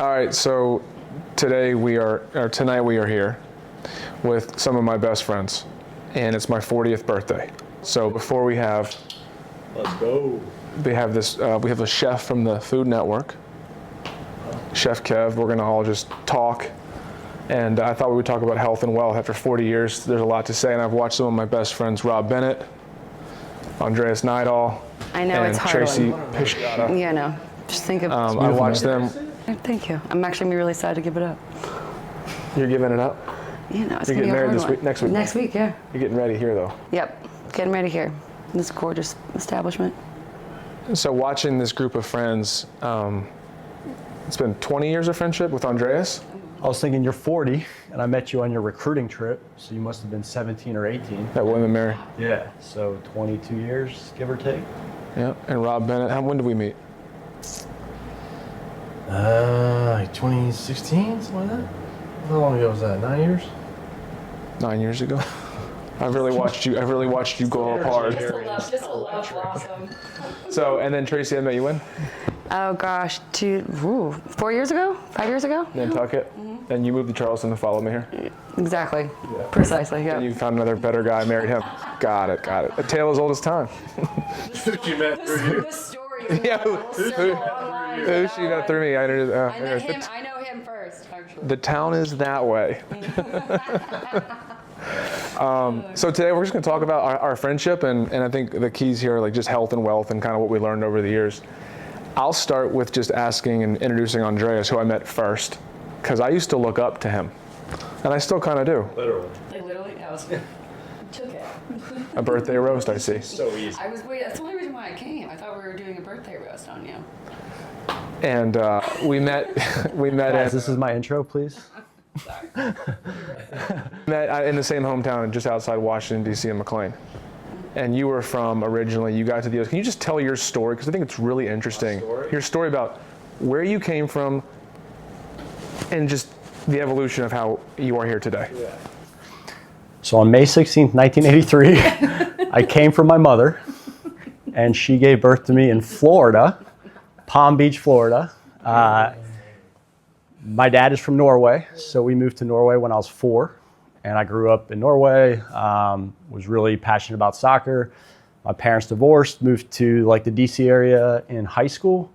All right, so tonight we are here with some of my best friends, and it's my 40th birthday. So before Let's go. we have a chef from the Food Network, Chef Kev. We're gonna all just talk, and I thought we would talk about health and wealth. After 40 years, there's a lot to say, and I've watched some of my best friends, Rob Bennett, Andreas Nidal, I know, and it's hard Tracy one. Piscata. Yeah, no. Just think of. I watched them. Thank you. I'm actually really sad to give it up. You're giving it up? You know, it's You're gonna getting be a married hard this one. week, next week? Next week, yeah. You're getting ready here, though. Yep. Getting ready here. This gorgeous establishment. So watching this group of friends, it's been 20 years of friendship with Andreas. I was thinking you're 40, and I met you on your recruiting trip, so you must have been 17 or 18. At William & Mary. Yeah, so 22 years, give or take. Yeah, and Rob Bennett. When did we meet? Like 2016, something like that. How long ago was that? 9 years? 9 years ago. I've really watched you go up hard. Just a love blossom. So, and then Tracy, I met you when? Oh gosh, 4 years ago? 5 years ago? Nantucket. Then you moved to Charleston to follow me here. Exactly. Precisely, yeah. And you found another better guy, married him. Got it. A tale as old as time. You met through you. This story is Yeah, who she met through me? I know him first, actually. The town is that way. So today we're just going to talk about our friendship, and I think the keys here are like just health and wealth and kind of what we learned over the years. I'll start with just asking and introducing Andreas, who I met first, because I used to look up to him, and I still kind of do. Literally. Like literally, I took it. A birthday roast, I see. So easy. That's the only reason why I came. I thought we were doing a birthday roast on you. And we met Guys, this is my intro, please. met in the same hometown, just outside Washington, D.C. in McLean. And you were from originally, you got to the U.S. Can you just tell your story? Because I think it's really interesting. Your story about where you came from and just the evolution of how you are here today. Yeah. So on May 16th, 1983, I came from my mother, and she gave birth to me in Florida, Palm Beach, Florida. My dad is from Norway, so we moved to Norway when I was 4, and I grew up in Norway, was really passionate about soccer. My parents divorced, moved to like the DC area in high school,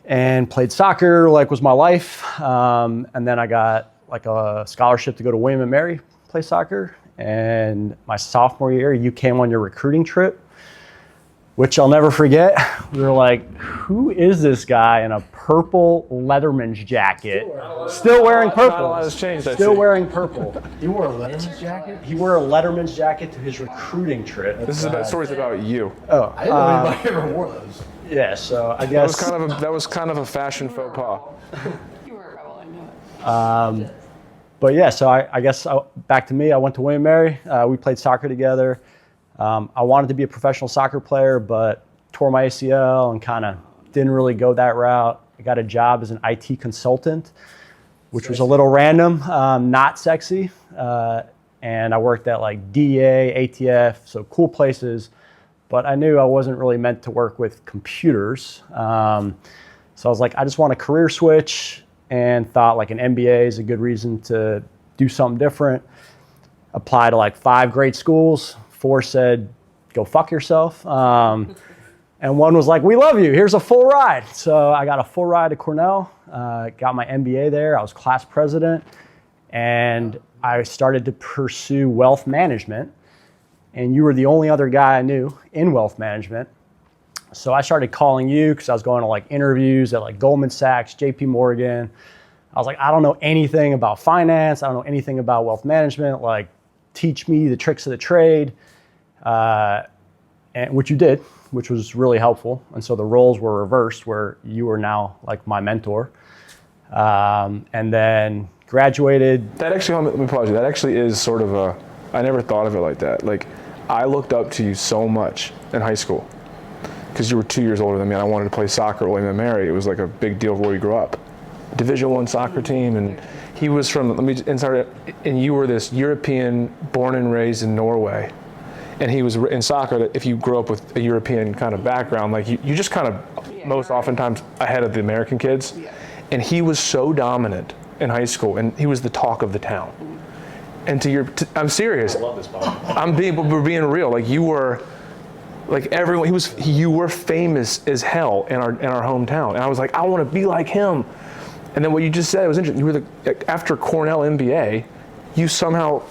and played soccer, was my life. And then I got like a scholarship to go to William & Mary, play soccer. And my sophomore year, you came on your recruiting trip, which I'll never forget. We were like, who is this guy in a purple Letterman's jacket? Still wearing purple. Not a lot has changed, I Still see. wearing purple. You wore a Letterman's jacket? He wore a Letterman's jacket to his recruiting trip. This is about stories about you. Oh, I didn't know anybody ever wore those. yeah, so I That guess... was kind of a fashion faux pas. You were a rebel, I know it. But yeah, so I guess back to me, I went to William & Mary. We played soccer together. I wanted to be a professional soccer player, but tore my ACL and kind of didn't really go that route. I got a job as an IT consultant, which was a little random, not sexy. And I worked at like DEA, ATF, so cool places. But I knew I wasn't really meant to work with computers. So I was like, I just want a career switch, and thought like an MBA is a good reason to do something different. Applied to like 5 great schools. 4 said, go fuck yourself. And 1 was like, we love you, here's a full ride. So I got a full ride to Cornell, got my MBA there. I was class president, and I started to pursue wealth management. And you were the only other guy I knew in wealth management. So I started calling you because I was going to like interviews at like Goldman Sachs, JP Morgan. I was like, I don't know anything about finance. I don't know anything about wealth management. Like, teach me the tricks of the trade. And which you did, which was really helpful. And so the roles were reversed, where you were now like my mentor. And then graduated. That actually, let me pause you. That actually is sort of I never thought of it like that. Like, I looked up to you so much in high school because you were 2 years older than me, and I wanted to play soccer at William & Mary. It was like a big deal where we grew up. Division I soccer team, and he was from, and you were this European, born and raised in Norway. And he was in soccer, if you grow up with a European kind of background, like you just kind of most oftentimes ahead of the American kids. and he was so dominant in high school, and he was the talk of the town. And I'm serious. I love this podcast. We're being real. Like you were, like everyone. You were famous as hell in our hometown. And I was like, I want to be like him. And then what you just said was interesting. You were after Cornell MBA, you somehow,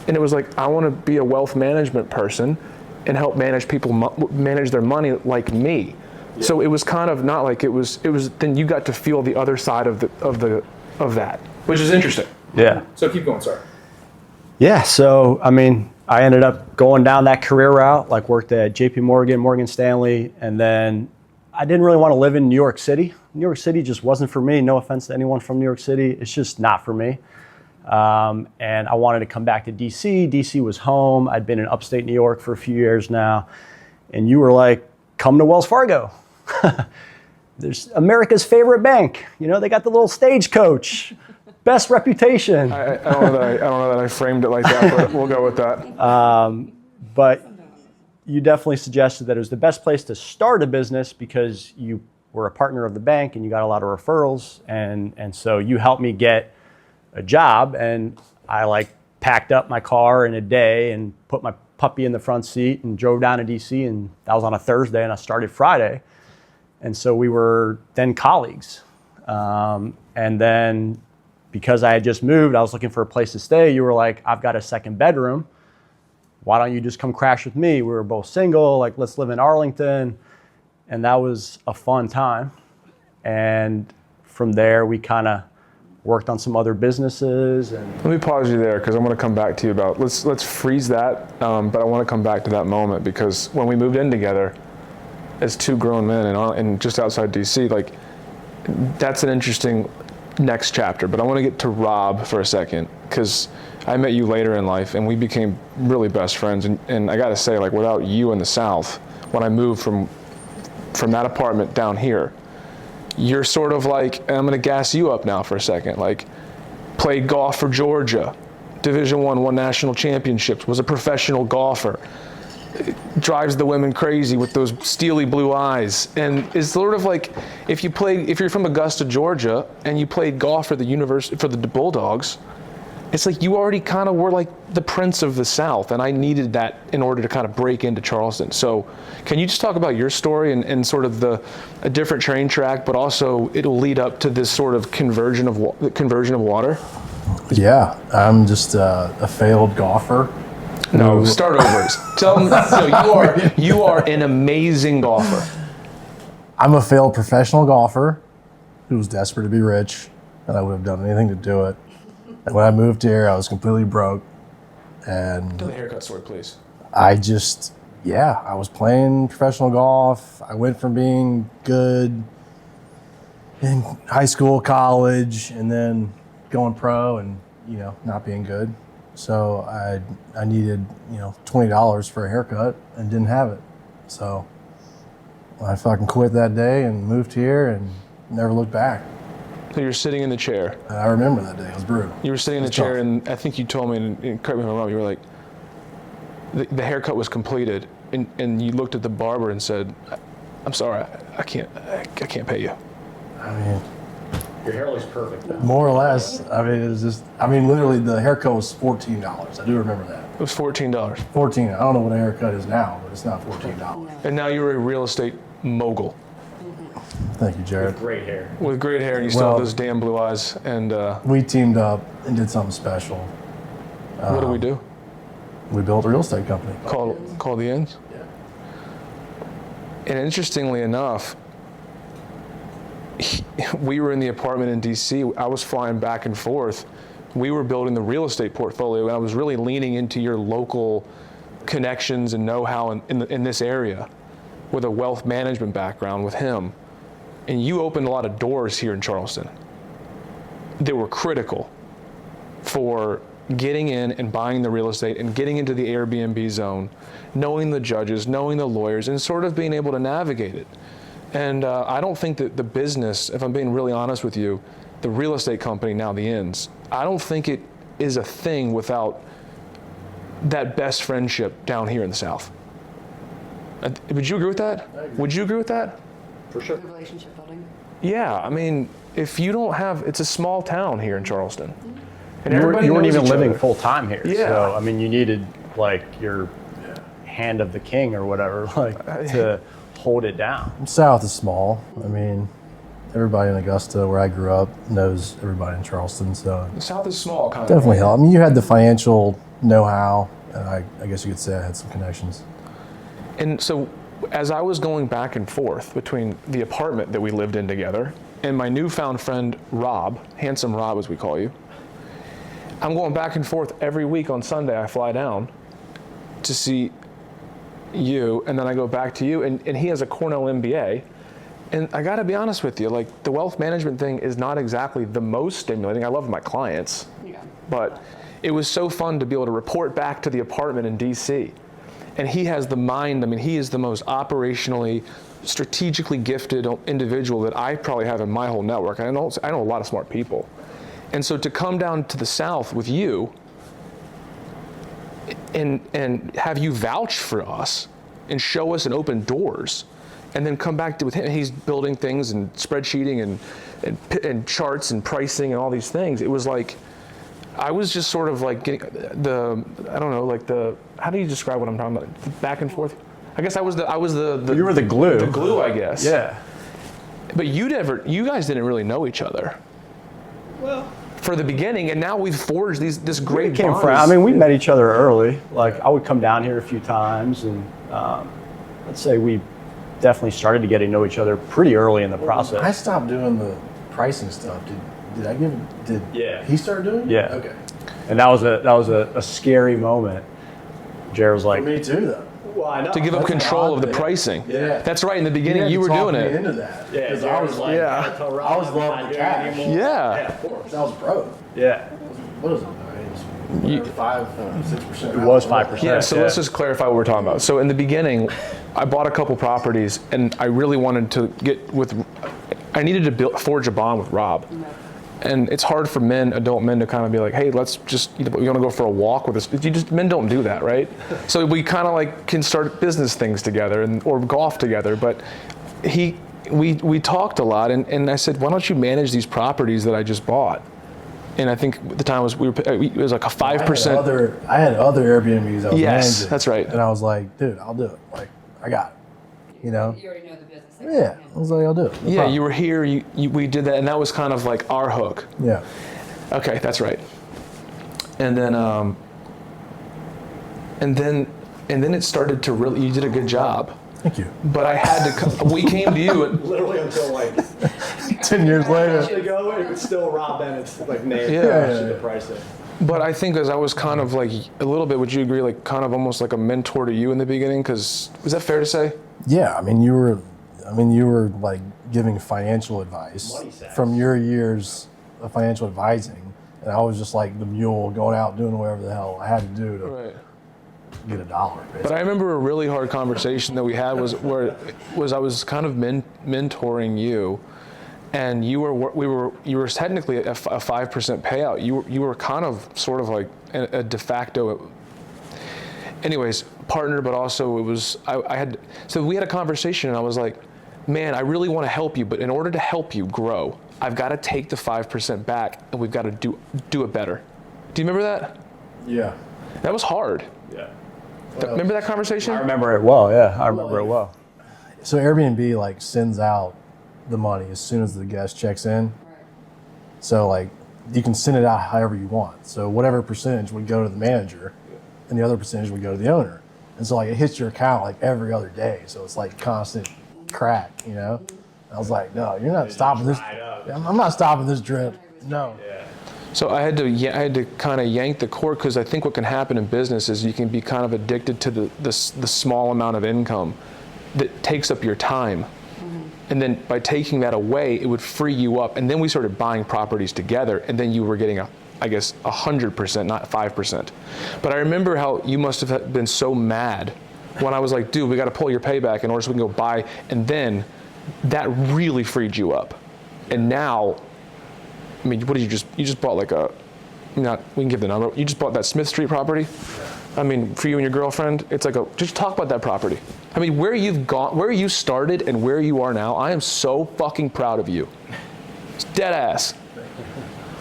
and it was like, I want to be a wealth management person and help manage people manage their money like me. Yeah. So it was kind of not like it was. Then you got to feel the other side of that, which is interesting. Yeah. So keep going. Sorry. Yeah, so I mean, I ended up going down that career route, like worked at JP Morgan, Morgan Stanley, and then I didn't really want to live in New York City. New York City just wasn't for me. No offense to anyone from New York City. It's just not for me. And I wanted to come back to DC. DC was home. I'd been in upstate New York for a few years now. And you were like, come to Wells Fargo. There's America's favorite bank. You know, they got the little stagecoach. Best reputation. I don't know that I framed it like that, but we'll go with that. But you definitely suggested that it was the best place to start a business because you were a partner of the bank and you got a lot of referrals. And so you helped me get a job, and I like packed up my car in a day and put my puppy in the front seat and drove down to DC, and that was on a Thursday and I started Friday. And so we were then colleagues. And then because I had just moved, I was looking for a place to stay. You were like, I've got a second bedroom. Why don't you just come crash with me? We were both single, like let's live in Arlington. And that was a fun time. And from there, we kind of worked on some other businesses. And let me pause you there because I want to come back to you about, let's freeze that. But I want to come back to that moment because when we moved in together as two grown men and just outside DC, like that's an interesting next chapter, but I want to get to Rob for a second because I met you later in life and we became really best friends. And I got to say, like, without you in the South, when I moved from that apartment down here, you're sort of like, and I'm going to gas you up now for a second, like played golf for Georgia, Division I, won national championships, was a professional golfer, drives the women crazy with those steely blue eyes, and is sort of like if you're from Augusta, Georgia, and you played golf for the Bulldogs, it's like you already kind of were like the prince of the South, and I needed that in order to kind of break into Charleston. So can you just talk about your story and sort of a different train track, but also it'll lead up to this sort of conversion of water? Yeah, I'm just a failed golfer. No, start over. Tell them. So you are an amazing golfer. I'm a failed professional golfer who was desperate to be rich, and I would have done anything to do it. And when I moved here, I was completely broke. And Tell the haircut story, please. I was playing professional golf. I went from being good in high school, college, and then going pro and, not being good. So I needed, $20 for a haircut and didn't have it. So I fucking quit that day and moved here and never looked back. So you're sitting in the chair. I remember that day. It was brutal. You were sitting in the chair, and I think you told me, and correct me if I'm wrong, you were like, the haircut was completed, and you looked at the barber and said, I'm sorry, I can't pay you. I mean, your hair looks perfect now. More or less. I mean, it was just, literally the haircut was $14. I do remember that. It was $14. $14. I don't know what a haircut is now, but it's not $14. And now you're a real estate mogul. Thank you, Jared. With great hair. With great hair, and you still have those damn blue eyes. And we teamed up and did something special. What do we do? We built a real estate company. Call the Ends? Yeah. And interestingly enough, we were in the apartment in DC. I was flying back and forth. We were building the real estate portfolio, and I was really leaning into your local connections and know-how in this area with a wealth management background with him. And you opened a lot of doors here in Charleston that were critical for getting in and buying the real estate and getting into the Airbnb zone, knowing the judges, knowing the lawyers, and sort of being able to navigate it. And I don't think that the business, if I'm being really honest with you, the real estate company, now the Inns, I don't think it is a thing without that best friendship down here in the South. Would you agree with that? Would you agree with that? For sure. Relationship building. Yeah, I mean, if you don't have, it's a small town here in Charleston. And You everybody weren't knows even each living other. full time here. Yeah. So, I mean, you needed like your hand of the king or whatever, like to hold it down. South is small. I mean, everybody in Augusta, where I grew up, knows everybody in Charleston. So The South is small, kind of. definitely helped. I mean, you had the financial know-how, and I guess you could say I had some connections. And so as I was going back and forth between the apartment that we lived in together and my newfound friend Rob, handsome Rob as we call you, I'm going back and forth every week on Sunday. I fly down to see you, and then I go back to you, and he has a Cornell MBA. And I gotta be honest with you, like the wealth management thing is not exactly the most stimulating. I love my clients, but it was so fun to be able to report back to the apartment in DC. And he has the mind, I mean, he is the most operationally, strategically gifted individual that I probably have in my whole network. I know a lot of smart people. And so to come down to the South with you and have you vouch for us and show us and open doors, and then come back with him, he's building things and spreadsheeting and charts and pricing and all these things. It was like, I was just sort of like getting I don't know, like how do you describe what I'm talking about? The back and forth? I guess I was the You were the glue. The glue, I guess. Yeah. But you guys didn't really know each other. Well, For the beginning, and now we've forged this great came bond. from. I mean, we met each other early. Like I would come down here a few times, and let's say we definitely started to get to know each other pretty early in the process. I stopped doing the pricing stuff. Did Yeah. he start doing it? Yeah. Okay. And that was a scary moment. Jared was like, Me too, though. "Well, I know." to give up That's control of the odd, pricing. Yeah. That's right. In the beginning, you were doing me it. into that. Yeah, Because Jared I was like, Yeah. I was loving the cash. Yeah. of course. I was broke. Yeah. What is it? It was 5-6%. It was 5%. Yeah, so let's just clarify what we're talking about. So in the beginning, I bought a couple properties, and I really wanted to I needed to forge a bond with Rob. And it's hard for adult men to kind of be like, hey, let's just, you want to go for a walk with us? Men don't do that, right? So we kind of like can start business things together or golf together. But we talked a lot, and I said, why don't you manage these properties that I just bought? And I think at the time it was like a 5%. I had other Airbnbs I was managing. That's right. And I was like, dude, I'll do it. Like, I got it. You know? You already know the business. Yeah. I was like, I'll do it. No Yeah, problem. you were here. We did that, and that was kind of like our hook. Yeah. Okay, that's right. And then it started to really. You did a good job. Thank you. But I had to. We came to you. Literally until like 10 years later. ago, it was still Rob Bennett's like name. Yeah. The pricing. But I think as I was kind of like a little bit. Would you agree? Like kind of almost like a mentor to you in the beginning. Because is that fair to say? Yeah. I mean, you were like giving financial advice Money sacks. from your years of financial advising. And I was just like the mule going out doing whatever the hell I had to do to Right. get a dollar. Basically. But I remember a really hard conversation that we had was I was kind of mentoring you, and you were technically a 5% payout. You were kind of sort of like a de facto. Anyways, partner, but also it was so we had a conversation, and I was like, man, I really want to help you, but in order to help you grow, I've got to take the 5% back, and we've got to do it better. Do you remember that? Yeah. That was hard. Yeah. Remember that conversation? I remember it well. Yeah, I remember it well. So Airbnb like sends out the money as soon as the guest checks in. So like you can send it out however you want. So whatever percentage would go to the manager, and the other percentage would go to the owner. And so like it hits your account like every other day. So it's like constant crack, you know? I was like, no, you're not stopping this. I'm not stopping this drip. No. So I had to kind of yank the cord, because I think what can happen in business is you can be kind of addicted to the small amount of income that takes up your time. And then by taking that away, it would free you up. And then we started buying properties together, and then you were getting I guess 100%, not 5%. But I remember how you must have been so mad when I was like, dude, we got to pull your payback in order so we can go buy. And then that really freed you up. And now, I mean, what did you just bought like we can give the number. You just bought that Smith Street property. I mean, for you and your girlfriend, it's like just talk about that property. I mean, where you started and where you are now, I am so fucking proud of you. It's dead ass.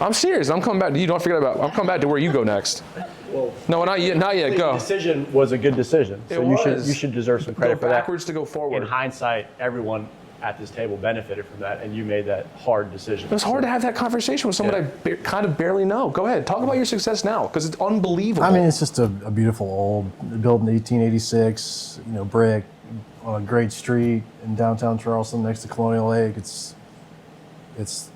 I'm serious. I'm coming back to you. Don't forget about. I'm coming back to where you go next. Well, No, not yet. Not yet. the Go. decision was a good decision. So you should deserve some credit for that. Backwards to go forward. In hindsight, everyone at this table benefited from that, and you made that hard decision. It was hard to have that conversation with someone I kind of barely know. Go ahead. Talk about your success now, because it's unbelievable. I mean, it's just a beautiful old, built in 1886, brick on a great street in downtown Charleston next to Colonial Lake. It's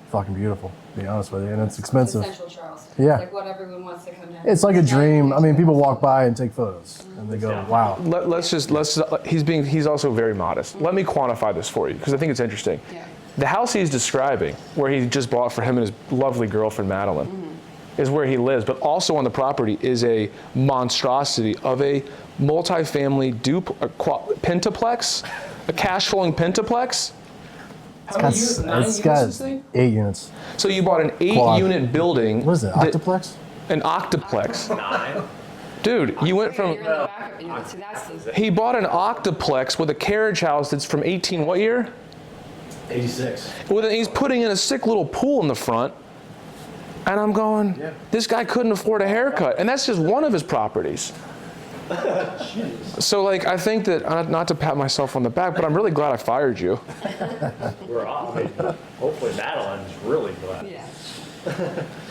fucking beautiful, to be honest with you, and it's expensive. Central Charleston. Yeah. It's like what everyone wants to come down. It's like a dream. I mean, people walk by and take photos, and they go, wow. He's also very modest. Let me quantify this for you, because I think it's interesting. Yeah. The house he's describing, where he just bought for him and his lovely girlfriend Madeline, is where he lives. But also on the property is a monstrosity of a multifamily pentaplex, a cash flowing pentaplex. It's got 8 units. So you bought an 8-unit building. What is it, octoplex? An octoplex. 9. Dude, you went You're in from. the backup. So that's the. He bought an octoplex with a carriage house that's from 18 what year? 86. Well, then he's putting in a sick little pool in the front. And I'm going, this guy couldn't afford a haircut. And that's just one of his properties. So, I think that, not to pat myself on the back, but I'm really glad I fired you. We're off. Hopefully Madeline's really glad. Yeah.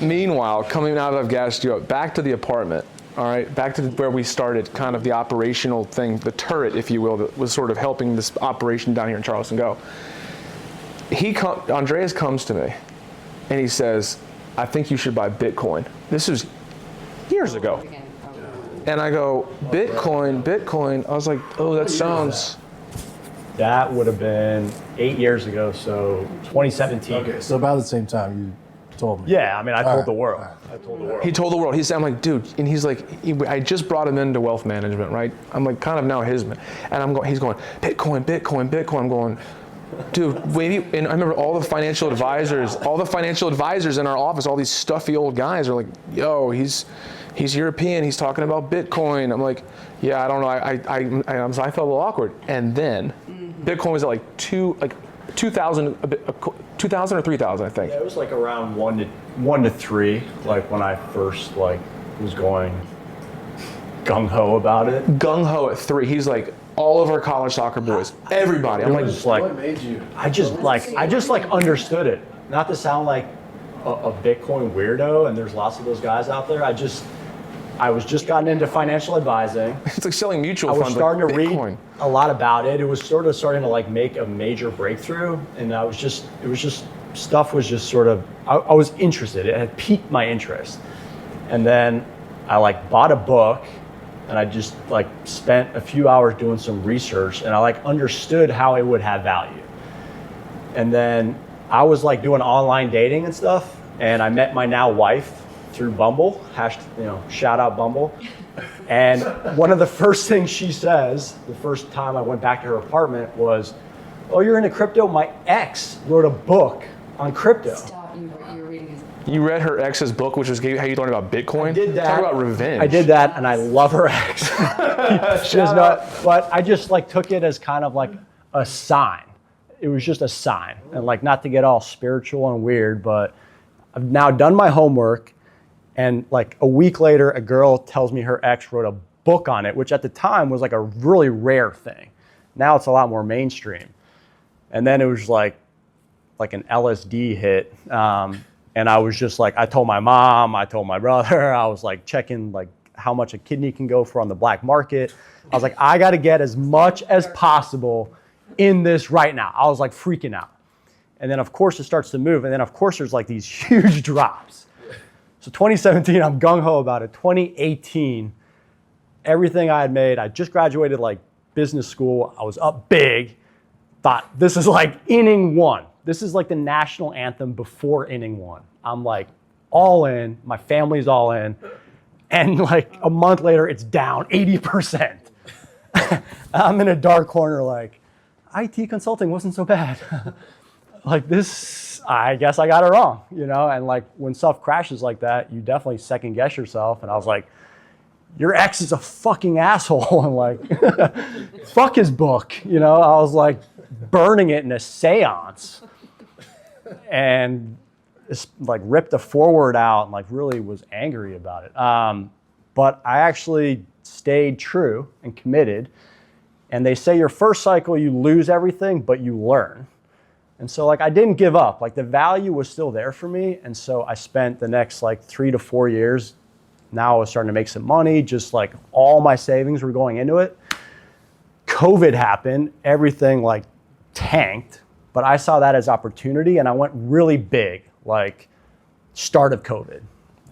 Meanwhile, coming out of gassed you up, back to the apartment, all right? Back to where we started, kind of the operational thing, the turret, if you will, that was sort of helping this operation down here in Charleston go. Andreas comes to me, and he says, I think you should buy Bitcoin. This is years ago. Again. And I go, Bitcoin. I was like, oh, that sounds. That would have been 8 years ago, so 2017. Okay, so about the same time you told me. Yeah, I mean, I told the world. All I told the world. He told the world. He said, I'm like, dude, and he's like, I just brought him into wealth management, right? I'm like, kind of now his man. And he's going, Bitcoin. I'm going, dude, maybe, and I remember all the financial advisors in our office, all these stuffy old guys are like, yo, he's European, he's talking about Bitcoin. I'm like, yeah, I don't know, I felt a little awkward. And then Bitcoin was at 2,000 or 3,000, I think. Yeah, it was around 1 to 3, when I first was going gung-ho about it. Gung-ho at 3. He's like, all of our college soccer boys, everybody. I'm like, What made you? I just understood it. Not to sound like a Bitcoin weirdo, and there's lots of those guys out there. I was just gotten into financial advising. it's like selling mutual I funds. was starting to Bitcoin. read a lot about it. It was sort of starting to make a major breakthrough, and stuff was just sort of, I was interested. It had piqued my interest. And then I bought a book, and I just spent a few hours doing some research, and I understood how it would have value. And then I was doing online dating and stuff, and I met my now wife through Bumble, shout out Bumble. And one of the first things she says, the first time I went back to her apartment was, oh, you're into crypto? My ex wrote a book on crypto. Stop. You're reading his. You read her ex's book, which was how you learned about Bitcoin? I did that. Talk about revenge. I did that, and I love her ex. She does not, but I just took it as kind of a sign. It was just a sign, and not to get all spiritual and weird, but I've now done my homework, and a week later, a girl tells me her ex wrote a book on it, which at the time was a really rare thing. Now it's a lot more mainstream, and then it was like an LSD hit. And I was just I told my mom, I told my brother, I was checking how much a kidney can go for on the black market. I was I got to get as much as possible in this right now. I was freaking out. And then of course it starts to move. And then of course there's these huge drops. So 2017, I'm gung-ho about it. 2018, everything I had made, I just graduated business school. I was up big, thought this is inning 1. This is the national anthem before inning 1. I'm all in, my family's all in, and a month later it's down 80%. I'm in a dark corner IT consulting wasn't so bad. This, I guess I got it wrong, and when stuff crashes like that, you definitely second guess yourself, and I was your ex is a fucking asshole, and fuck his book, I was burning it in a seance. and just like ripped a forward out and like really was angry about it. But I actually stayed true and committed. And they say your first cycle, you lose everything, but you learn. And so like I didn't give up. Like the value was still there for me. And so I spent the next like 3 to 4 years. Now I was starting to make some money. Just like all my savings were going into it. COVID happened. Everything like tanked. But I saw that as opportunity, and I went really big. Like start of COVID.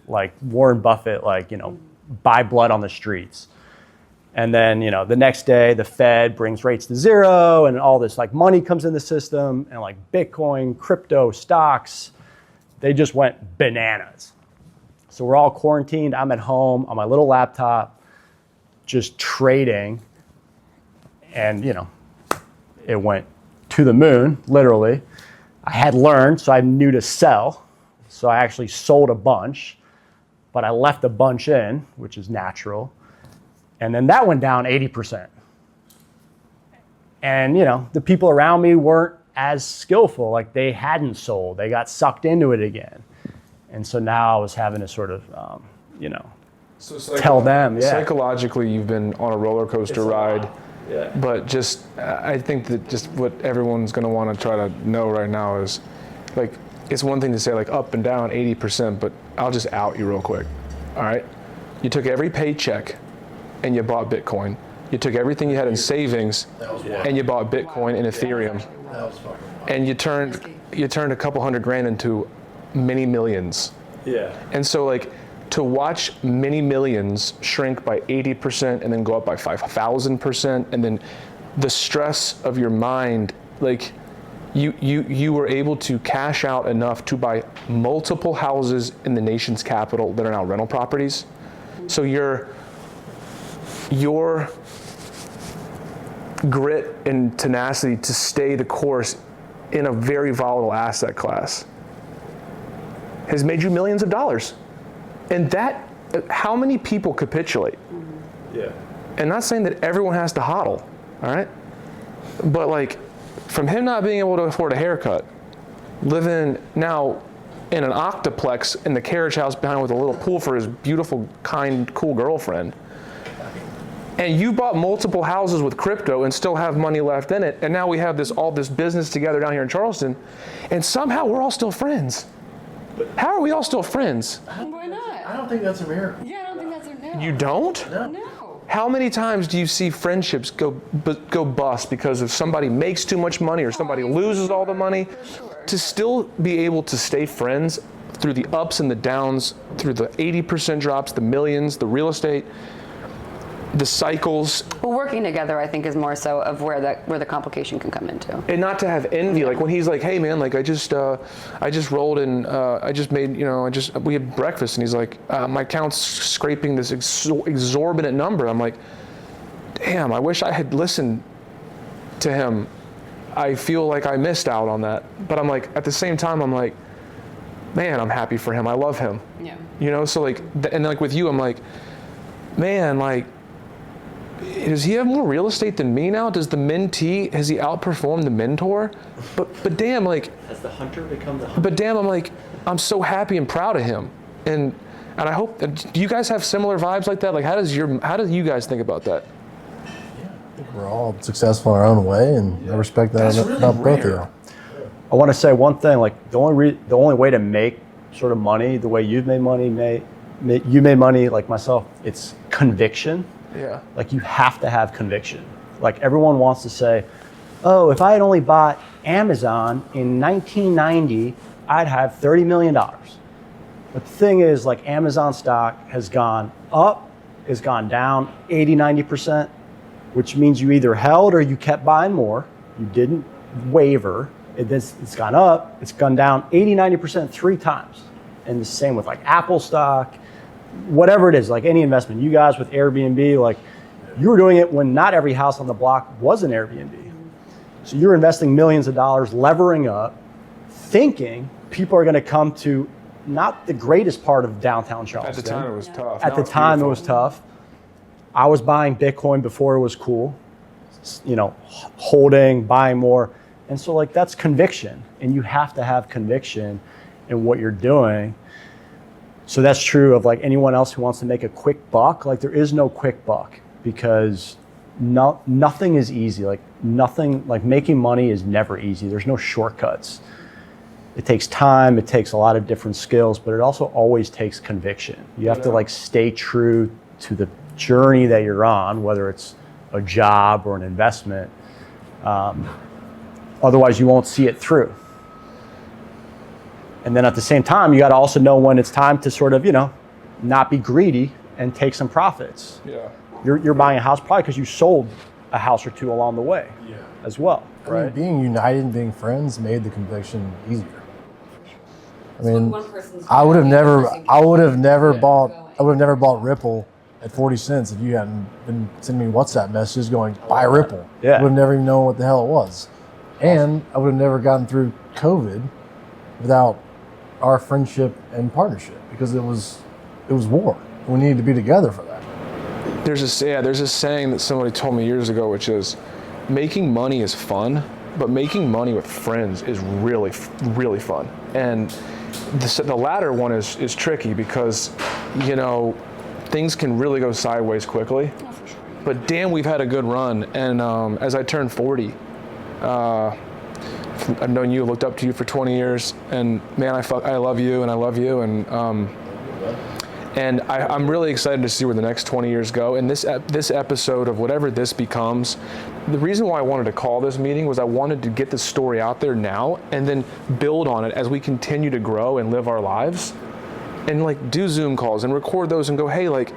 Like Warren Buffett, like, you know, buy blood on the streets. And then, you know, the next day the Fed brings rates to zero and all this like money comes in the system, and like Bitcoin, crypto, stocks, they just went bananas. So we're all quarantined. I'm at home on my little laptop, just trading. And, you know, it went to the moon, literally. I had learned, so I knew to sell. So I actually sold a bunch, but I left a bunch in, which is natural. And then that went down 80%. And, you know, the people around me weren't as skillful. Like they hadn't sold. They got sucked into it again. And so now I was having to sort of, you know, tell them. Yeah. Psychologically, you've been on a roller coaster ride. Yeah. But just, I think that just what everyone's going to want to try to know right now is, like, it's one thing to say like up and down 80%, but I'll just out you real quick. All right. You took every paycheck and you bought Bitcoin. You took everything you had in savings and you bought Bitcoin and Ethereum. And you turned a couple $100,000 into many millions. Yeah. And so like to watch many millions shrink by 80% and then go up by 5,000%, and then the stress of your mind, like you were able to cash out enough to buy multiple houses in the nation's capital that are now rental properties. So your grit and tenacity to stay the course in a very volatile asset class has made you millions of dollars. And that, how many people capitulate? Yeah. And not saying that everyone has to hodl, all right? But like, from him not being able to afford a haircut, living now in an octoplex in the carriage house behind with a little pool for his beautiful, kind, cool girlfriend, and you bought multiple houses with crypto and still have money left in it, and now we have all this business together down here in Charleston, and somehow we're all still friends. How are we all still friends? Why not? I don't think that's a miracle. Yeah, I don't think that's a no. You don't? No. How many times do you see friendships go bust because if somebody makes too much money or somebody loses all the money? Sure. To still be able to stay friends through the ups and the downs, through the 80% drops, the millions, the real estate, the cycles. Well, working together, I think, is more so of where the complication can come into. And not to have envy, like when he's like, "Hey man, like I just rolled in, I just made, we had breakfast," and he's like, "My account's scraping this exorbitant number." I'm like, "Damn, I wish I had listened to him. I feel like I missed out on that." But I'm like, at the same time, I'm like, man, I'm happy for him. I love him. Yeah. So like, and like with you, I'm like, man, like, does he have more real estate than me now? Does the mentee, has he outperformed the mentor? But damn, like, Has the hunter become the hunter? but damn, I'm like, I'm so happy and proud of him. And I hope, do you guys have similar vibes like that? Like, how do you guys think about that? I think we're all successful in our own way, and I respect that about both of you. I want to say one thing, like the only way to make sort of money the way you've made money, you made money like myself, it's conviction. Yeah. Like you have to have conviction. Like everyone wants to say, oh, if I had only bought Amazon in 1990, I'd have $30 million. But the thing is, like Amazon stock has gone up, has gone down 80, 90%, which means you either held or you kept buying more. You didn't waver. It's gone up, it's gone down 80, 90% 3 times. And the same with like Apple stock, whatever it is, like any investment. You guys with Airbnb, like you were doing it when not every house on the block was an Airbnb. So you're investing millions of dollars, levering up, thinking people are gonna come to not the greatest part of downtown Charleston. At the time it was tough. At the time it was tough. I was buying Bitcoin before it was cool, holding, buying more. And so like that's conviction, and you have to have conviction in what you're doing. So that's true of like anyone else who wants to make a quick buck. Like there is no quick buck because nothing is easy. Like nothing, like making money is never easy. There's no shortcuts. It takes time, it takes a lot of different skills, but it also always takes conviction. You have to like stay true to the journey that you're on, whether it's a job or an investment. Otherwise you won't see it through. And then at the same time, you got to also know when it's time to sort of, not be greedy and take some profits. Yeah. You're buying a house probably because you sold a house or two along the way as well, I mean, right? being united and being friends made the conviction easier. I mean, I would have never bought Ripple at 40 cents if you hadn't been sending me WhatsApp messages going, buy Ripple. Yeah. I would have never even known what the hell it was. And I would have never gotten through COVID without our friendship and partnership because it was war. We needed to be together for that. There's a saying that somebody told me years ago, which is, making money is fun, but making money with friends is really, really fun. And the latter one is tricky because, things can really go sideways quickly. Oh, for sure. But damn, we've had a good run. And as I turned 40, I've known you, looked up to you for 20 years, and man, I love you, and I love you, and I'm really excited to see where the next 20 years go. And this episode of whatever this becomes, the reason why I wanted to call this meeting was I wanted to get this story out there now, and then build on it as we continue to grow and live our lives, and like do Zoom calls and record those and go, hey, like,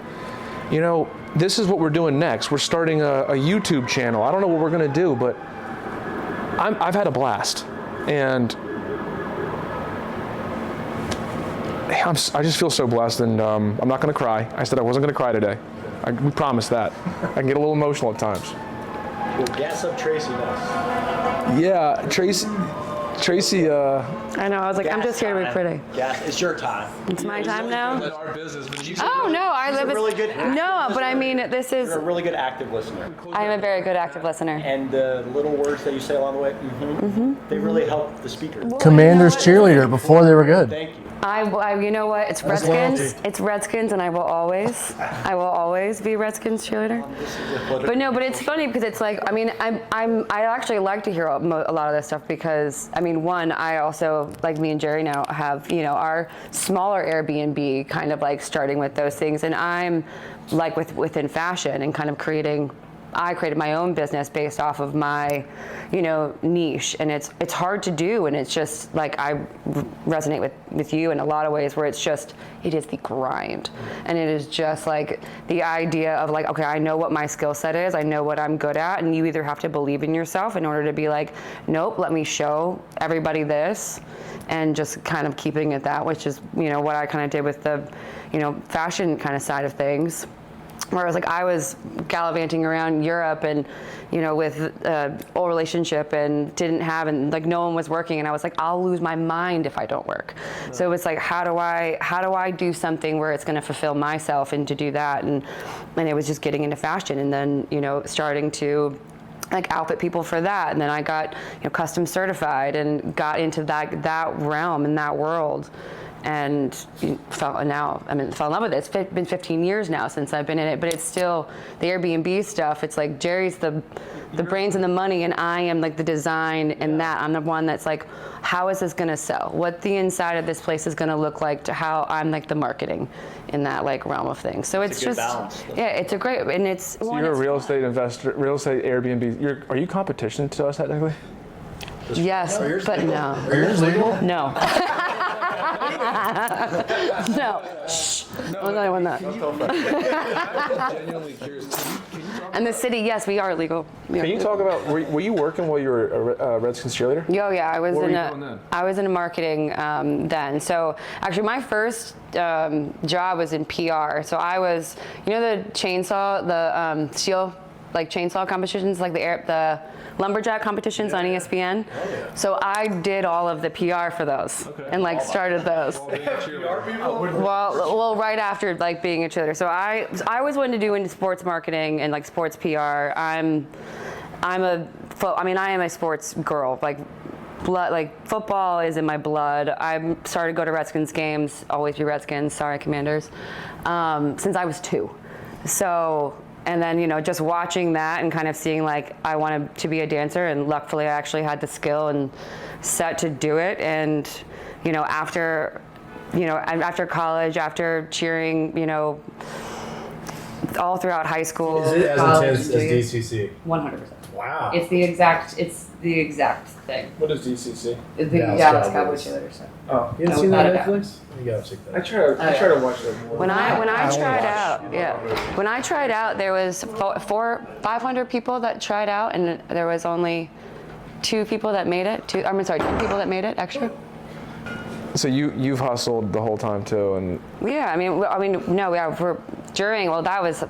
this is what we're doing next. We're starting a YouTube channel. I don't know what we're gonna do, but I've had a blast, and I just feel so blessed, and I'm not going to cry. I said I wasn't going to cry today. We promised that. I can get a little emotional at times. Well, gas up Tracy does. Yeah, Tracy. I know. I was like, I'm just here to be pretty. Gas, it's your time. It's my time now. Our business, but you Oh no, I live. really good active No, but I mean, this is. You're a really good active listener. I am a very good active listener. And the little words that you say along the way, they really help the speaker. Commander's cheerleader before they were good. Thank you. I you know what? It's That's Redskins. loyalty. It's Redskins, and I will always be Redskins cheerleader. But no, but it's funny because it's like, I mean, I actually like to hear a lot of this stuff because, I mean, one, I also, like me and Jerry now have, our smaller Airbnb kind of like starting with those things, and I'm like within fashion and kind of I created my own business based off of my, niche, and it's hard to do, and it's just like I resonate with you in a lot of ways where it is the grind, and it is just like the idea of like, okay, I know what my skill set is, I know what I'm good at, and you either have to believe in yourself in order to be like, nope, let me show everybody this, and just kind of keeping it that, which is, what I kind of did with the, fashion kind of side of things. Whereas like I was gallivanting around Europe and, with old relationship and and like no one was working, and I was like, I'll lose my mind if I don't work. So it's like, how do I do something where it's going to fulfill myself, and to do that, and it was just getting into fashion, and then starting to like outfit people for that, and then I got custom certified and got into that realm and that world. And fell in love with it. It's been 15 years now since I've been in it, but it's still the Airbnb stuff. It's like Jerry's the brains and the money, and I am like the design and that. I'm the one that's like, how is this gonna sell? What the inside of this place is gonna look like, to how I'm like the marketing in that like realm of things. So it's just balance. Yeah, it's a great, and it's. So you're a real estate investor, real estate Airbnb. Are you competition to us technically? Yes, but no. Are yours legal? No. No. Shh. I'm not doing that. Genuinely curious. And the city, yes, we are legal. Can you talk about, were you working while you were a Redskins cheerleader? Oh yeah, I was What were you doing then? I was in marketing then. So actually, my first job was in PR. So I was, the chainsaw, the steel, like chainsaw competitions, like the lumberjack competitions on ESPN. So I did all of the PR for those, and like started those. Well, right after like being a cheerleader. So I always wanted to do into sports marketing and like sports PR. I am a sports girl. Like football is in my blood. I started to go to Redskins games, always be Redskins, sorry Commanders, since I was 2. So, and then, just watching that and kind of seeing like I wanted to be a dancer, and luckily I actually had the skill and set to do it. And, after college, after cheering, all throughout high school. Is it as intense as DCC? 100%. Wow. It's the exact thing. What is DCC? It's the Dallas Dallas Cowboys. Cowboys cheerleader stuff. Oh, You haven't No, seen that on without a Netflix? You gotta check that. I try to watch it more. When I tried out, when I tried out, there was 500 people that tried out, and there was only 2 people that made it. 2 people that made it extra. So you've hustled the whole time too, and Yeah, no, yeah, that was,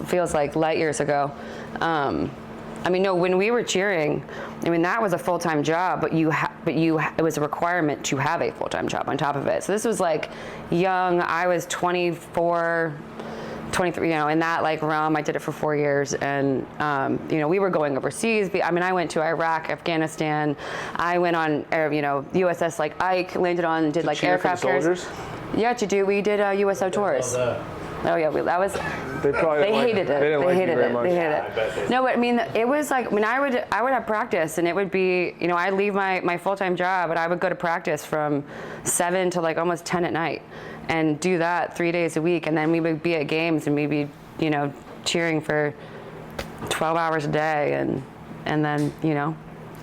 feels like light years ago. No, when we were cheering, that was a full-time job, but it was a requirement to have a full-time job on top of it. So this was like young. I was 24, 23, in that like realm. I did it for 4 years, and we were going overseas. I went to Iraq, Afghanistan. I went on, USS like Ike, landed on, did like aircraft carriers. Yeah, we did USO tours. Oh yeah, that was. they hated it. They didn't like you very much. They hated it. No, but it was like I would have practice, and it would be I'd leave my full-time job, but I would go to practice from 7 to like almost 10 at night, and do that 3 days a week, and then we would be at games, and we'd be cheering for 12 hours a day, and then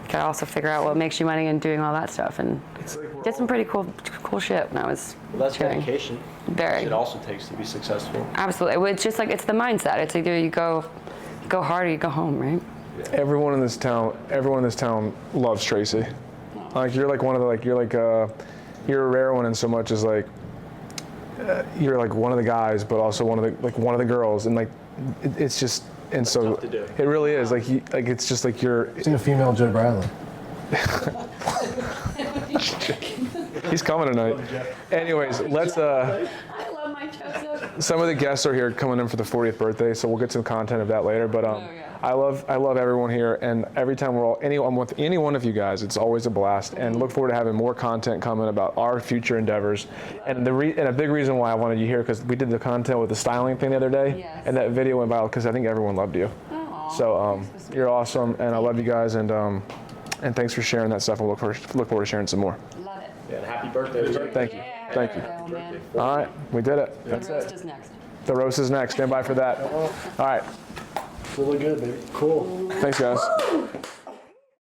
could also figure out what makes you money and doing all that stuff, and did some pretty cool shit when I was That's cheering. dedication. Very. It also takes to be successful. Absolutely. It's just like, it's the mindset. It's either you go hard or you go home, right? Everyone in this town loves Tracy. Like you're like one of the you're a rare one in so much as like you're like one of the guys, but also one of the girls, and like it's just. And so to do. it really is like it's just like you're. Seen a female Joe Bradley. He's coming tonight. Anyways, let's. I love my Joseph. Some of the guests are here coming in for the 40th birthday, so we'll get some content of that later. But I love everyone here, and every time I'm with any one of you guys, it's always a blast. And look forward to having more content coming about our future endeavors. And and a big reason why I wanted you here, because we did the content with the styling thing the other day, Yes. and that video went viral because I think everyone loved you. Aww. So you're awesome, and I love you guys, and thanks for sharing that stuff. We'll look forward to sharing some more. Love it. Yeah, and happy birthday. Thank you. Yeah, Thank you. oh, man. All right, we did it. That's The roast it. is next. The roast is next. Stand by for that. All right. Really good, baby. Cool. Thanks, guys.